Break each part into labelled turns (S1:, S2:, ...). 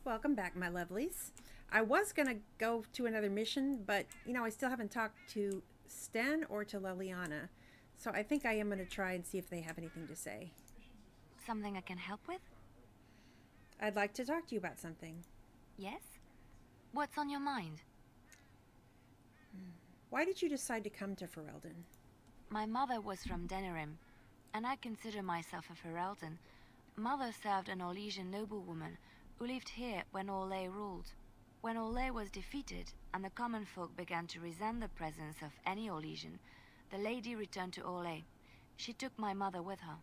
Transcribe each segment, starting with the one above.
S1: Welcome back, my lovelies. I was gonna go to another mission, but I still haven't talked to Sten or to Leliana, so I think I am gonna try and see if they have anything to say.
S2: Something I can help with?
S1: I'd like to talk to you about something.
S2: Yes? What's on your mind?
S1: Why did you decide to come to Ferelden?
S2: My mother was from Denerim, and I consider myself a Ferelden. Mother served an Orlesian noblewoman who lived here when Orlais ruled. When Orlais was defeated and the common folk began to resent the presence of any Orlesian, the lady returned to Orlais. She took my mother with her.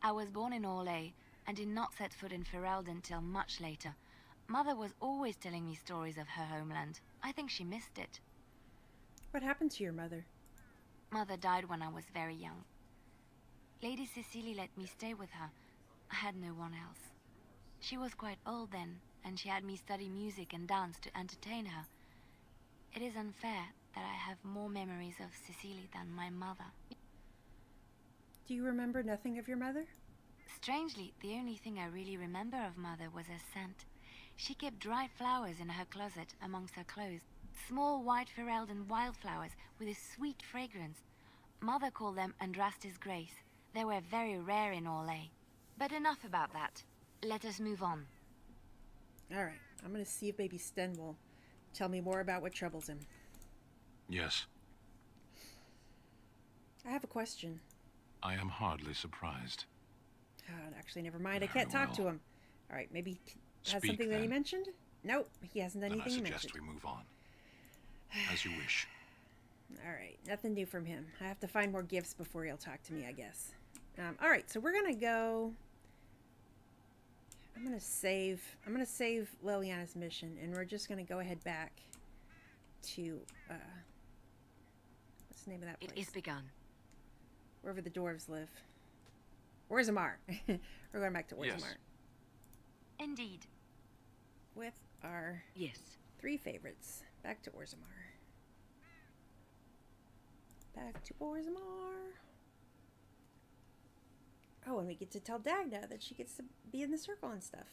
S2: I was born in Orlais and did not set foot in Ferelden till much later. Mother was always telling me stories of her homeland. I think she missed it.
S1: What happened to your mother?
S2: Mother died when I was very young. Lady Cecilie let me stay with her. I had no one else. She was quite old then, and she had me study music and dance to entertain her. It is unfair that I have more memories of Cecilie than my mother.
S1: Do you remember nothing of your mother?
S2: Strangely, the only thing I really remember of Mother was her scent. She kept dried flowers in her closet amongst her clothes. Small white Ferelden wildflowers with a sweet fragrance. Mother called them Andrastis Grace. They were very rare in Orlais. But enough about that. Let us move on.
S1: Alright, I'm gonna see if baby Sten will tell me more about what troubles him.
S3: Yes.
S1: I have a question.
S3: I am hardly surprised.
S1: Actually, never mind. I can't talk to him. Alright, maybe he has something that he mentioned? Nope, he hasn't done anything he mentioned.
S3: Then I suggest we move on. As you wish.
S1: Alright, nothing new from him. I have to find more gifts before he'll talk to me, I guess. Alright, so we're gonna go... I'm gonna save Leliana's mission, and we're just gonna go ahead back to what's the name of that place?
S2: It is begun.
S1: Wherever the dwarves live. Orzammar. We're going back to Orzammar.
S3: Yes.
S2: Indeed.
S1: With our
S2: Yes.
S1: 3 favorites. Back to Orzammar. Back to Orzammar. Oh, and we get to tell Dagna that she gets to be in the circle and stuff.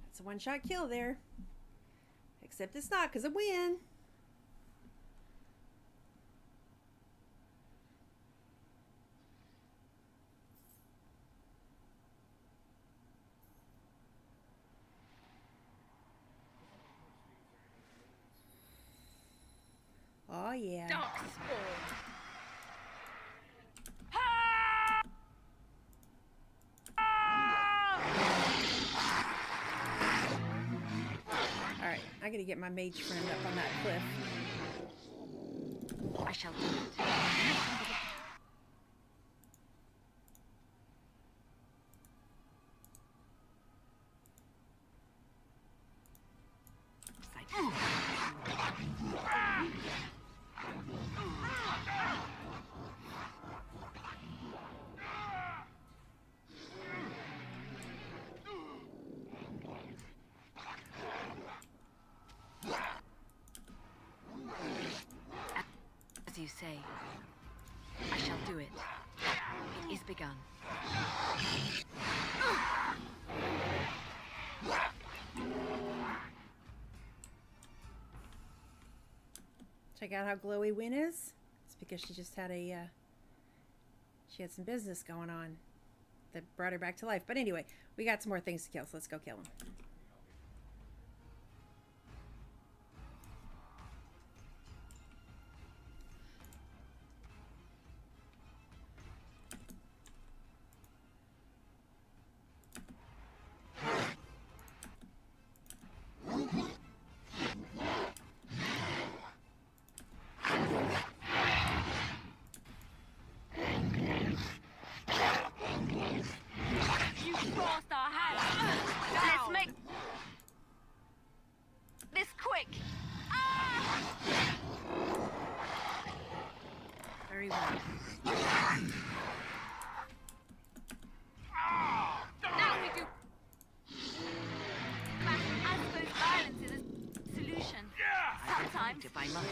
S1: That's a one-shot kill there. Except it's not, because I win. Oh, yeah. Alright, I gotta get my mage friend up on that cliff.
S2: I shall do it. As you say, I shall do it. It is begun.
S1: Check out how glowy Win is. It's because she just had she had some business going on that brought her back to life. But anyway, we got some more things to kill, so let's go kill them.
S2: You forced our hands. Let's make
S4: fight if I must.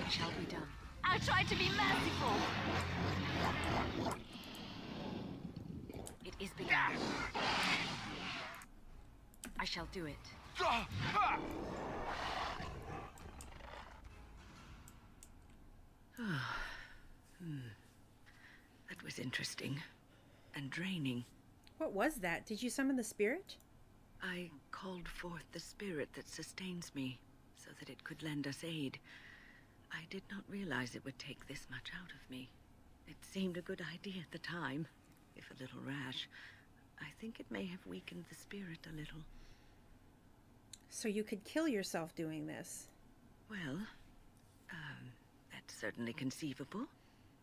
S4: It shall be done.
S2: I tried to be merciful.
S4: It is begun. I shall do it. That was interesting. And draining.
S1: What was that? Did you summon the spirit?
S4: I called forth the spirit that sustains me, so that it could lend us aid. I did not realize it would take this much out of me. It seemed a good idea at the time, if a little rash. I think it may have weakened the spirit a little.
S1: So you could kill yourself doing this?
S4: Well, that's certainly conceivable.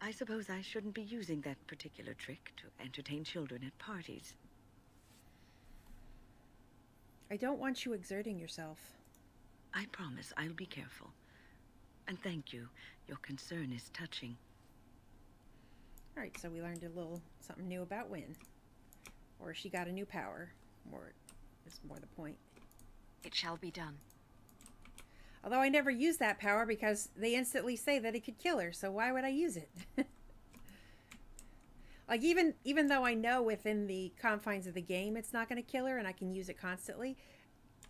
S4: I suppose I shouldn't be using that particular trick to entertain children at parties.
S1: I don't want you exerting yourself.
S4: I promise I'll be careful. And thank you. Your concern is touching.
S1: Alright, so we learned a little something new about Wynne. Or she got a new power. More is more the point.
S4: It shall be done.
S1: Although I never used that power because they instantly say that it could kill her, so why would I use it? Like, even though I know within the confines of the game it's not going to kill her and I can use it constantly,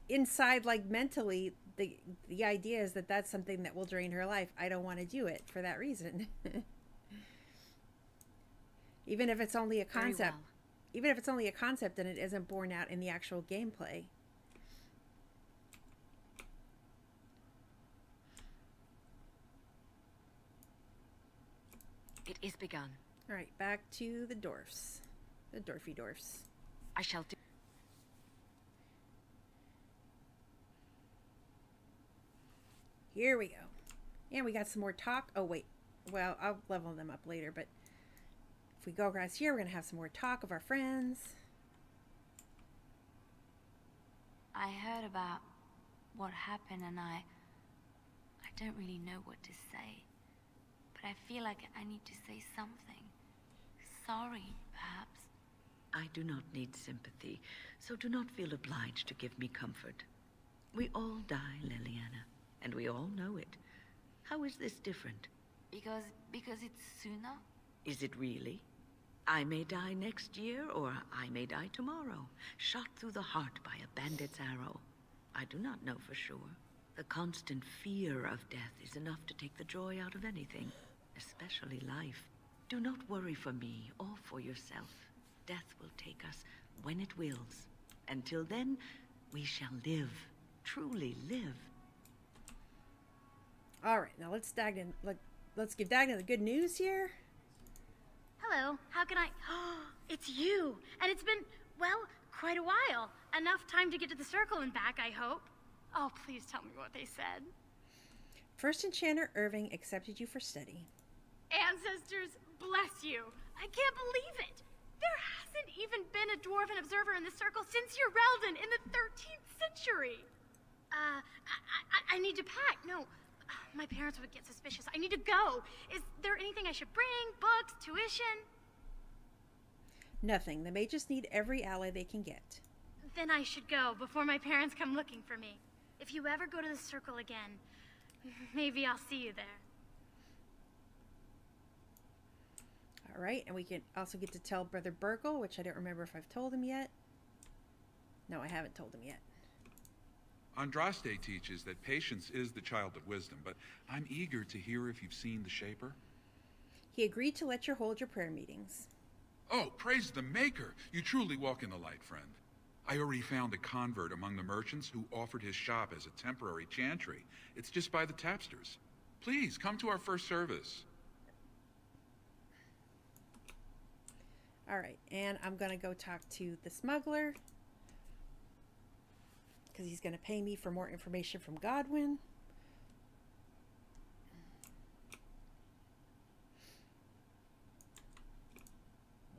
S1: inside, like, mentally, the idea is that that's something that will drain her life. I don't want to do it for that reason. Even if it's only a concept.
S4: Very well.
S1: Even if it's only a concept and it isn't borne out in the actual gameplay.
S4: It is begun.
S1: All right, back to the dwarfs. The dwarfy dwarfs.
S4: I shall do.
S1: Here we go. And we got some more talk. Oh, wait. Well, I'll level them up later, but if we go across here, we're going to have some more talk of our friends.
S2: I heard about what happened and I don't really know what to say. But I feel like I need to say something. Sorry, perhaps.
S4: I do not need sympathy, so do not feel obliged to give me comfort. We all die, Leliana, and we all know it. How is this different?
S2: Because it's sooner?
S4: Is it really? I may die next year, or I may die tomorrow, shot through the heart by a bandit's arrow. I do not know for sure. The constant fear of death is enough to take the joy out of anything, especially life. Do not worry for me or for yourself. Death will take us when it wills. Until then, we shall live, truly live.
S1: All right, now let's give Dagna the good news here.
S5: Hello, how can I... It's you! And it's been, well, quite a while. Enough time to get to the circle and back, I hope. Oh, please tell me what they said.
S1: First Enchanter Irving accepted you for study.
S5: Ancestors, bless you. I can't believe it. There hasn't even been a dwarven observer in the circle since Urelden in the 13th century. I need to pack. No, my parents would get suspicious. I need to go. Is there anything I should bring? Books? Tuition?
S1: Nothing. The mages need every ally they can get.
S5: Then I should go before my parents come looking for me. If you ever go to the circle again, maybe I'll see you there.
S1: All right, and we can also get to tell Brother Burgle, which I don't remember if I've told him yet. No, I haven't told him yet.
S6: Andraste teaches that patience is the child of wisdom, but I'm eager to hear if you've seen the Shaper.
S1: He agreed to let you hold your prayer meetings.
S6: Oh, praise the Maker! You truly walk in the light, friend. I already found a convert among the merchants who offered his shop as a temporary chantry. It's just by the tapsters. Please, come to our first service.
S1: All right, and I'm going to go talk to the smuggler, because he's going to pay me for more information from Godwyn.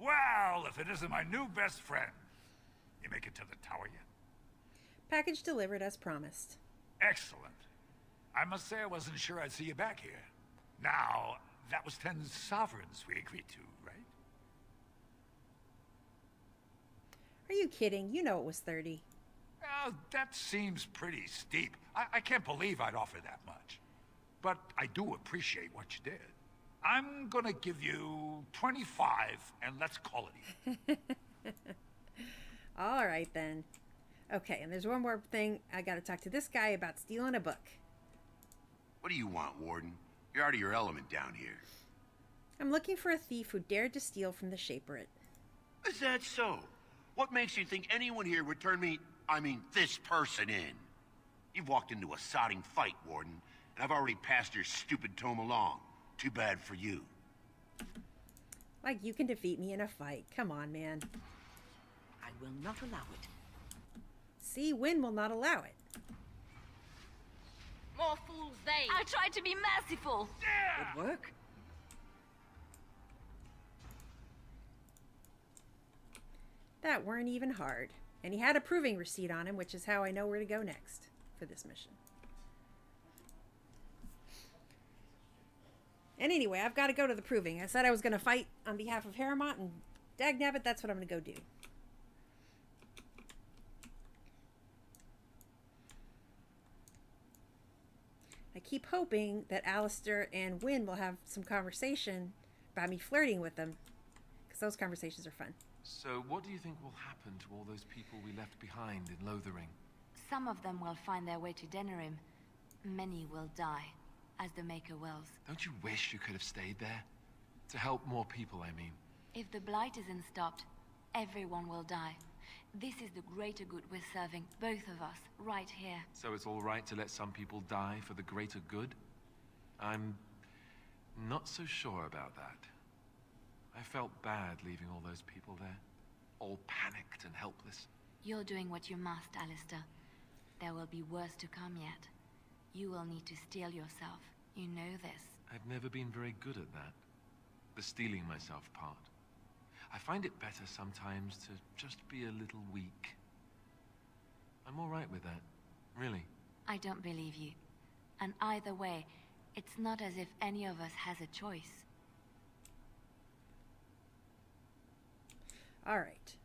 S7: Well, if it isn't my new best friend. You make it to the tower yet?
S1: Package delivered as promised.
S7: Excellent. I must say I wasn't sure I'd see you back here. Now, that was 10 sovereigns we agreed to, right?
S1: Are you kidding? You know it was 30.
S7: That seems pretty steep. I can't believe I'd offer that much. But I do appreciate what you did. I'm gonna give you 25, and let's call it even.
S1: All right, then. Okay, and there's one more thing. I got to talk to this guy about stealing a book.
S8: What do you want, Warden? You're out of your element down here.
S1: I'm looking for a thief who dared to steal from the Shaperate.
S8: Is that so? What makes you think anyone here would turn me, this person in? You've walked into a sodding fight, Warden, and I've already passed your stupid tome along. Too bad for you.
S1: Like you can defeat me in a fight. Come on, man.
S4: I will not allow it.
S1: See, Wynne will not allow it.
S2: More fools they. I tried to be merciful.
S4: Good work.
S1: That weren't even hard. And he had a proving receipt on him, which is how I know where to go next for this mission. And anyway, I've got to go to the proving. I said I was going to fight on behalf of Harrowmont, and dagnabbit, that's what I'm going to go do. I keep hoping that Alistair and Wynne will have some conversation about me flirting with them, because those conversations are fun.
S9: So what do you think will happen to all those people we left behind in Lothering?
S2: Some of them will find their way to Denerim. Many will die, as the Maker wills.
S9: Don't you wish you could have stayed there? To help more people, I mean.
S2: If the Blight isn't stopped, everyone will die. This is the greater good we're serving, both of us, right here.
S9: So it's all right to let some people die for the greater good? I'm not so sure about that. I felt bad leaving all those people there, all panicked and helpless.
S2: You're doing what you must, Alistair. There will be worse to come yet. You will need to steel yourself. You know this.
S9: I've never been very good at that. The steeling myself part. I find it better sometimes to just be a little weak. I'm all right with that, really.
S2: I don't believe you. And either way, it's not as if any of us has a choice.
S1: All right.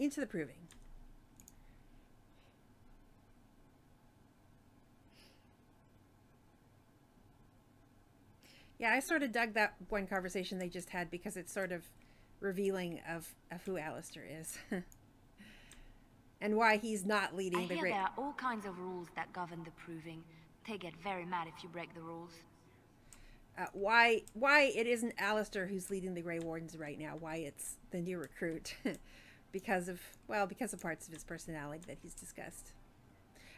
S1: Into the proving. Yeah, I sort of dug that one conversation they just had because it's sort of revealing of who Alistair is. And why he's not leading the great...
S2: there are all kinds of rules that govern the proving. They get very mad if you break the rules.
S1: Why it isn't Alistair who's leading the Grey Wardens right now. Why it's the new recruit. because of parts of his personality that he's discussed.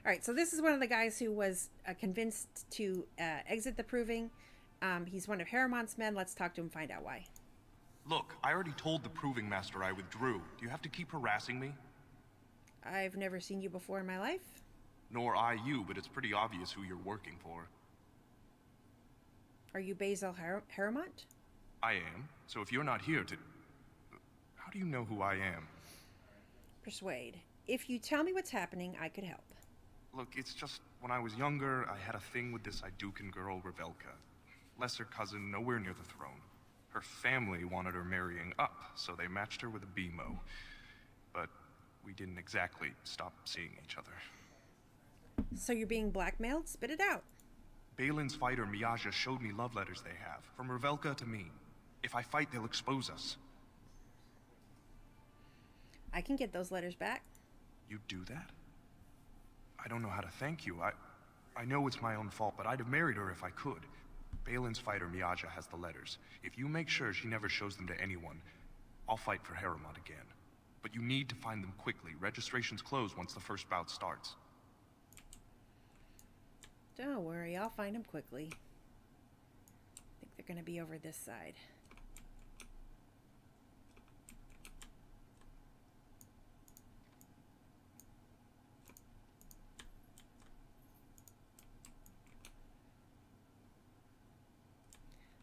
S1: All right, so this is one of the guys who was convinced to exit the proving. He's one of Harrowmont's men. Let's talk to him, find out why.
S10: Look, I already told the Proving Master I withdrew. Do you have to keep harassing me?
S1: I've never seen you before in my life.
S10: Nor I you, but it's pretty obvious who you're working for.
S1: Are you Basil Harrowmont?
S10: I am. So if you're not here to... How do you know who I am?
S1: Persuade. If you tell me what's happening, I could help.
S10: Look, it's just, when I was younger, I had a thing with this Idukan girl, Revelka. Lesser cousin, nowhere near the throne. Her family wanted her marrying up, so they matched her with a BMO. But we didn't exactly stop seeing each other.
S1: So you're being blackmailed? Spit it out.
S10: Balin's fighter, Miyaja, showed me love letters they have, from Revelka to me. If I fight, they'll expose us.
S1: I can get those letters back.
S10: You do that? I don't know how to thank you. I know it's my own fault, but I'd have married her if I could. Balin's fighter, Miyaja, has the letters. If you make sure she never shows them to anyone, I'll fight for Harrowmont again. But you need to find them quickly. Registrations close once the first bout starts.
S1: Don't worry, I'll find them quickly. I think they're going to be over this side.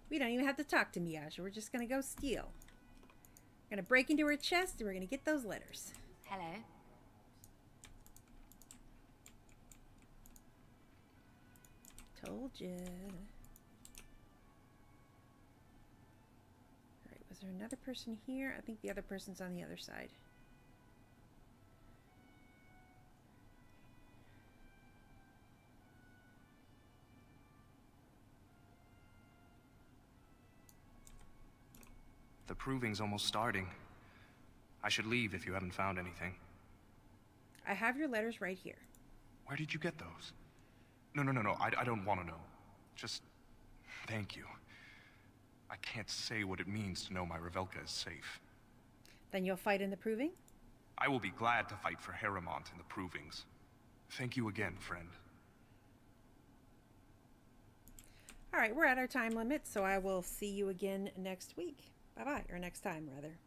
S1: We don't even have to talk to Miyaja. We're just going to go steal. We're going to break into her chest and we're going to get those letters.
S2: Hello.
S1: Told ya. Alright, was there another person here? I think the other person's on the other side.
S10: proving's almost starting. I should leave if you haven't found anything.
S1: I have your letters right here.
S10: Where did you get those? No, I don't want to know. Just thank you. I can't say what it means to know my Revelka is safe.
S1: Then you'll fight in the proving?
S10: I will be glad to fight for Harrowmont in the provings. Thank you again, friend.
S1: All right, we're at our time limit, so I will see you again next week. Bye-bye, or next time, rather.